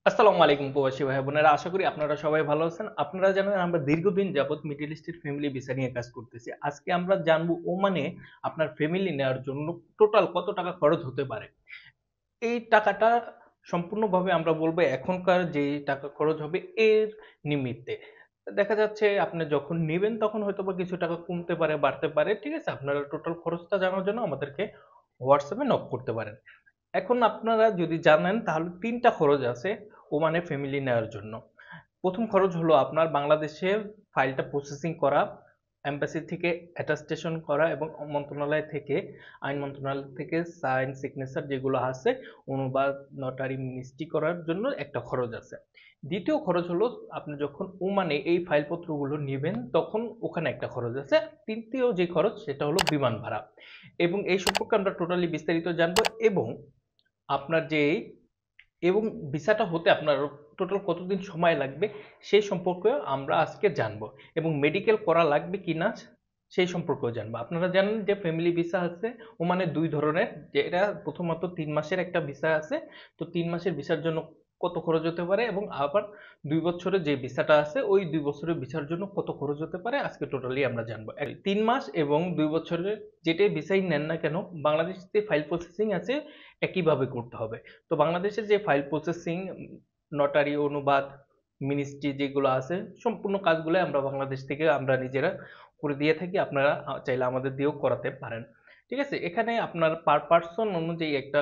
আসসালামু আলাইকুম প্রবাসী ভাই বোনেরা, আশা করি আপনারা সবাই ভালো আছেন। আপনারা জানেন আমরা দীর্ঘদিন যাবত মিডল ইস্টের ফ্যামিলি ভিসা নিয়ে কাজ করতেছি। আজকে আমরা জানবো ওমানে আপনার ফ্যামিলি নেওয়ার জন্য টোটাল কত টাকা খরচ হতে পারে। এই টাকাটা সম্পূর্ণভাবে আমরা বলবো এখনকার যে টাকা খরচ হবে এর নিমিত্তে। দেখা যাচ্ছে আপনি যখন নেবেন তখন হয়তোবা কিছু টাকা কমতে পারে, বাড়তে পারে। ঠিক আছে? আপনারা টোটাল খরচটা জানার জন্য আমাদেরকে হোয়াটসঅ্যাপে নক করতে পারেন। এখন আপনারা যদি জানেন তাহলে ৩ টা খরচ আছে ওমানে ফ্যামিলি নেওয়ার জন্য। প্রথম খরচ হলো আপনার বাংলাদেশে ফাইলটা প্রসেসিং করা, এম্বাসি থেকে অ্যাটাস্টেশন করা এবং মন্ত্রণালয় থেকে আইন মন্ত্রণালয় থেকে সাইন সিগনেচার যেগুলো আছে অনুবাদ নটারি মিনিস্ট্রি করার জন্য একটা খরচ আছে। দ্বিতীয় খরচ হলো আপনি যখন ওমানে এই ফাইলপত্রগুলো নেবেন তখন ওখানে একটা খরচ আছে। তৃতীয় যে খরচ সেটা হলো বিমান ভাড়া। এবং এই সম্পর্কে আমরা টোটালি বিস্তারিত জানবো এবং আপনার যে এবং ভিসাটা হতে আপনার টোটাল কতদিন সময় লাগবে সেই সম্পর্কে আমরা আজকে জানবো এবং মেডিকেল করা লাগবে কিনা সেই সম্পর্কেও জানবো। আপনারা জানেন যে ফ্যামিলি ভিসা আছে ওমানে দুই ধরনের, যেটা প্রথমত 3 মাসের একটা ভিসা আছে। তো 3 মাসের ভিসার জন্য কত খরচ হতে পারে এবং আবার 2 বছরের যে ভিসাটা আছে ওই 2 বছরের ভিসার জন্য কত খরচ হতে পারে আজকে টোটালি আমরা জানবো। 3 মাস এবং 2 বছরের যেটাই ভিসাই নেন না কেন বাংলাদেশে ফাইল প্রসেসিং আছে একইভাবে করতে হবে। তো বাংলাদেশের যে ফাইল প্রসেসিং নটারি অনুবাদ মিনিস্ট্রি যেগুলো আছে সম্পূর্ণ কাজগুলো আমরা বাংলাদেশ থেকে আমরা নিজেরা করে দিয়ে থাকি। আপনারা চাইলে আমাদের দিয়েও করাতে পারেন। ঠিক আছে? এখানে আপনার পার পার্সন অনুযায়ী একটা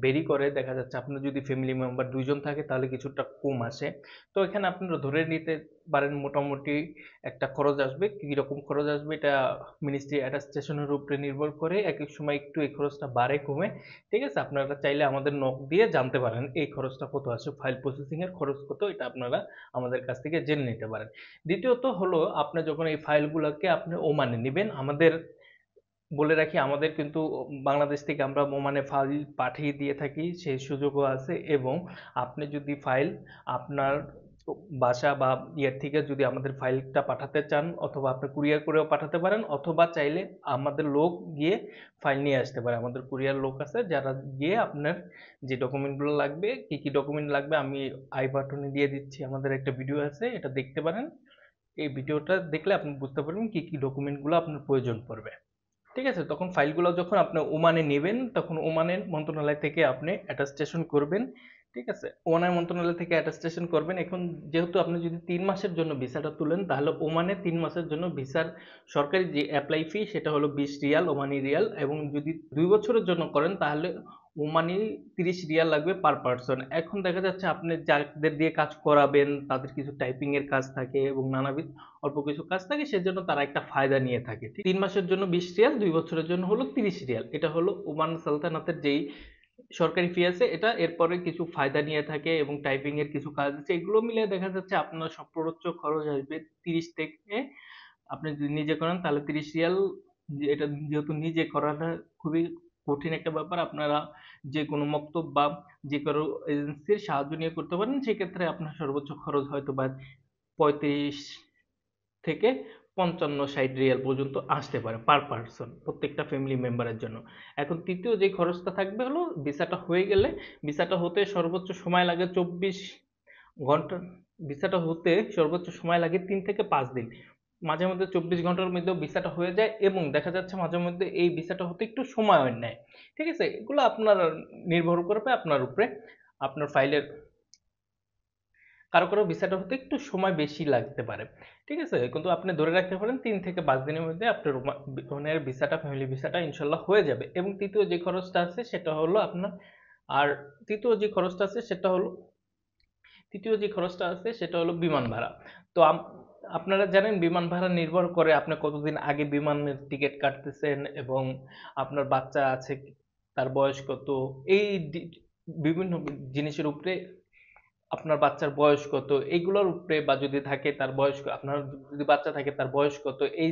ভেরি করে। দেখা যাচ্ছে আপনার যদি ফ্যামিলি মেম্বার 2 জন থাকে তাহলে কিছুটা কম আসে। তো এখানে আপনারা ধরে নিতে পারেন মোটামুটি একটা খরচ আসবে। কিরকম খরচ আসবে এটা মিনিস্ট্রি অ্যাটাস্টেশনের উপরে নির্ভর করে। এক এক সময় একটু এই খরচটা বাড়ে কমে। ঠিক আছে? আপনারা চাইলে আমাদের নক দিয়ে জানতে পারেন এই খরচটা কত আসে, ফাইল প্রসেসিং এর খরচ কত, এটা আপনারা আমাদের কাছ থেকে জেনে নিতে পারেন। দ্বিতীয়ত হলো আপনি যখন এই ফাইলগুলোকে আপনি ওমানে নেবেন, আমাদের বলে রাখি আমাদের কিন্তু বাংলাদেশ থেকে আমরা ওমানে ফাইল পাঠিয়ে দিয়ে থাকি, সেই সুযোগও আছে। এবং আপনি যদি ফাইল আপনার বাসা বা ইয়ের থেকে যদি আমাদের ফাইলটা পাঠাতে চান অথবা আপনি কুরিয়ার করেও পাঠাতে পারেন অথবা চাইলে আমাদের লোক গিয়ে ফাইল নিয়ে আসতে পারে। আমাদের কুরিয়ার লোক আছে যারা গিয়ে আপনার যে ডকুমেন্টগুলো লাগবে, কি কি ডকুমেন্ট লাগবে আমি আই বাটনে দিয়ে দিচ্ছি। আমাদের একটা ভিডিও আছে, এটা দেখতে পারেন। এই ভিডিওটা দেখলে আপনি বুঝতে পারবেন কি কি ডকুমেন্টগুলো আপনার প্রয়োজন পড়বে। ঠিক আছে? তখন ফাইলগুলো যখন আপনি ওমানে নেবেন তখন ওমানের মন্ত্রণালয় থেকে আপনি অ্যাটাস্টেশন করবেন। ঠিক আছে? ওমানের মন্ত্রণালয় থেকে অ্যাটাস্টেশন করবেন। এখন যেহেতু আপনি যদি 3 মাসের জন্য ভিসাটা তুলেন তাহলে ওমানে 3 মাসের জন্য ভিসার সরকারি যে অ্যাপ্লাই ফি সেটা হলো 20 রিয়াল ওমানি রিয়াল। এবং যদি 2 বছরের জন্য করেন তাহলে ওমানি 30 রিয়াল লাগবে পার পার্সন। এখন দেখা যাচ্ছে আপনি যাদের দিয়ে কাজ করাবেন তাদের কিছু টাইপিং এর কাজ থাকে এবং নানাবিধ অল্প কিছু কাজ থাকে, সেজন্য তারা একটা ফায়দা নিয়ে থাকে। 3 মাসের জন্য 20 রিয়াল, 2 বছরের জন্য হলো 30 রিয়াল। এটা হলো ওমান সালতানাতের যেই সরকারি ফি আছে এটা। এরপরে কিছু ফায়দা নিয়ে থাকে এবং টাইপিং এর কিছু কাজ আছে, এগুলো মিলে দেখা যাচ্ছে আপনার সর্বোচ্চ খরচ আসবে 30 থেকে। আপনি যদি নিজে করেন তাহলে 30 রিয়াল। এটা যেহেতু নিজে করাটা খুবই কঠিন একটা ব্যাপার, আপনারা যে কোনো মক্তব বা যে কোনো এজেন্সির সাহায্য নিয়ে করতে পারেন। সেক্ষেত্রে আপনার সর্বোচ্চ খরচ হয়তো বা 35 থেকে 55 60 রিয়াল পর্যন্ত আসতে পারে পার পার্সন প্রত্যেকটা ফ্যামিলি মেম্বারের জন্য। এখন তৃতীয় যে খরচটা থাকবে হলো ভিসাটা হয়ে গেলে, ভিসাটা হতে সর্বোচ্চ সময় লাগে 24 ঘন্টা। ভিসাটা হতে সর্বোচ্চ সময় লাগে 3 থেকে 5 দিন। মাঝে মধ্যে 24 ঘন্টার মধ্যেও ভিসাটা হয়ে যায় এবং দেখা যাচ্ছে মাঝে মধ্যে এই ভিসাটা হতে একটু সময় নেয়। ঠিক আছে? এগুলো আপনার নির্ভর করবে আপনার উপরে, আপনার ফাইলের। কারো কারো ভিসাটা হতে একটু সময় বেশি লাগতে পারে। ঠিক আছে? কিন্তু আপনি ধরে রাখতে পারেন 3 থেকে 5 দিনের মধ্যে আপনার ওখানের ভিসাটা, ফ্যামিলি ভিসাটা ইনশাল্লাহ হয়ে যাবে। এবং তৃতীয় যে খরচটা আছে সেটা হলো আপনার আর তৃতীয় যে খরচটা আছে সেটা হলো তৃতীয় যে খরচটা আছে সেটা হলো বিমান ভাড়া। তো আপনারা জানেন বিমান ভাড়া নির্ভর করে আপনি কতদিন আগে বিমানের টিকিট কাটতেছেন এবং আপনার বাচ্চা আছে তার বয়স কত, এই বিভিন্ন জিনিসের উপরে, আপনার বাচ্চার বয়স কত এইগুলোর উপরে, বা যদি থাকে তার বয়স আপনার যদি বাচ্চা থাকে তার বয়স কত এই।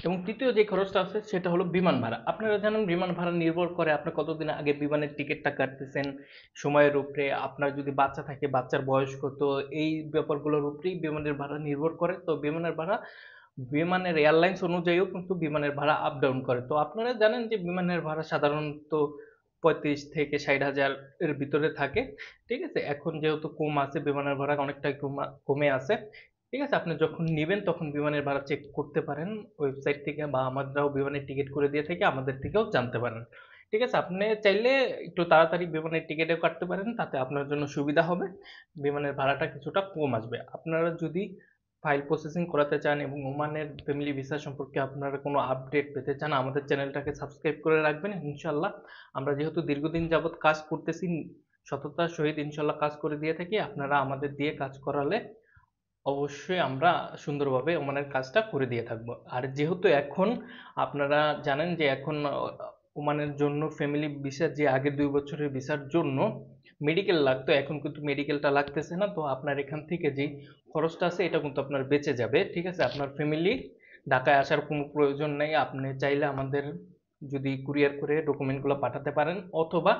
এবং তৃতীয় যে খরচটা আছে সেটা হলো বিমান ভাড়া। আপনারা জানেন বিমান ভাড়া নির্ভর করে আপনি কতদিন আগে বিমানের টিকিটটা কাটতেছেন সময়ের উপরে, আপনার যদি বাচ্চা থাকে বাচ্চার বয়স কত, এই ব্যাপারগুলোর উপরেই বিমানের ভাড়া নির্ভর করে। তো বিমানের ভাড়া বিমানের এয়ারলাইন্স অনুযায়ীও কিন্তু বিমানের ভাড়া আপ ডাউন করে। তো আপনারা জানেন যে বিমানের ভাড়া সাধারণত 35 থেকে 60 হাজার এর ভিতরে থাকে। ঠিক আছে, এখন যেহেতু কম আছে, বিমানের ভাড়া অনেকটাই কমে আছে। ঠিক আছে, আপনি যখন নিবেন তখন বিমানের ভাড়া চেক করতে পারেন ওয়েবসাইট থেকে, বা আমরাও বিমানের টিকিট করে দিয়ে থাকি, আমাদের থেকেও জানতে পারেন। ঠিক আছে, আপনি চাইলে একটু তাড়াতাড়ি বিমানের টিকিটও কাটতে পারেন, তাতে আপনার জন্য সুবিধা হবে, বিমানের ভাড়াটা কিছুটা কম আসবে। আপনারা যদি ফাইল প্রসেসিং করাতে চান এবং ওমানের ফ্যামিলি ভিসা সম্পর্কে আপনারা কোনো আপডেট পেতে চান, আমাদের চ্যানেলটাকে সাবস্ক্রাইব করে রাখবেন। ইনশাল্লাহ আমরা যেহেতু দীর্ঘদিন যাবৎ কাজ করতেছি, সততার সহিত ইনশাল্লাহ কাজ করে দিয়ে থাকি। আপনারা আমাদের দিয়ে কাজ করালে অবশ্যই আমরা সুন্দরভাবে ওমানের কাজটা করে দিয়ে থাকবো। আর যেহেতু এখন আপনারা জানেন যে এখন ওমানের জন্য ফ্যামিলি ভিসা, যে আগে 2 বছরের ভিসার জন্য মেডিকেল লাগতো, এখন কিন্তু মেডিকেলটা লাগতেছে না। তো আপনার এখান থেকে যে খরচটা আছে এটা কিন্তু আপনার বেঁচে যাবে। ঠিক আছে, আপনার ফ্যামিলি ঢাকায় আসার কোনো প্রয়োজন নেই। আপনি চাইলে আমাদের যদি কুরিয়ার করে ডকুমেন্টগুলো পাঠাতে পারেন, অথবা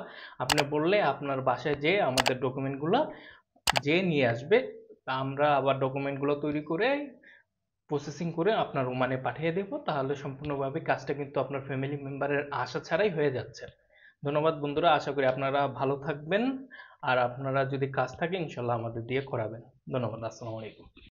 আপনি বললে আপনার বাসায় যেয়ে আমাদের ডকুমেন্টগুলো যে নিয়ে আসবে, তা আমরা আবার ডকুমেন্টগুলো তৈরি করে প্রসেসিং করে আপনার ওমানে পাঠিয়ে দেব। তাহলে সম্পূর্ণভাবে কাজটা কিন্তু আপনার ফ্যামিলি মেম্বারের আশা ছাড়াই হয়ে যাচ্ছে। ধন্যবাদ বন্ধুরা, আশা করি আপনারা ভালো থাকবেন। আর আপনারা যদি কাজ থাকে ইনশাল্লাহ আমাদের দিয়ে করাবেন। ধন্যবাদ, আসসালামু আলাইকুম।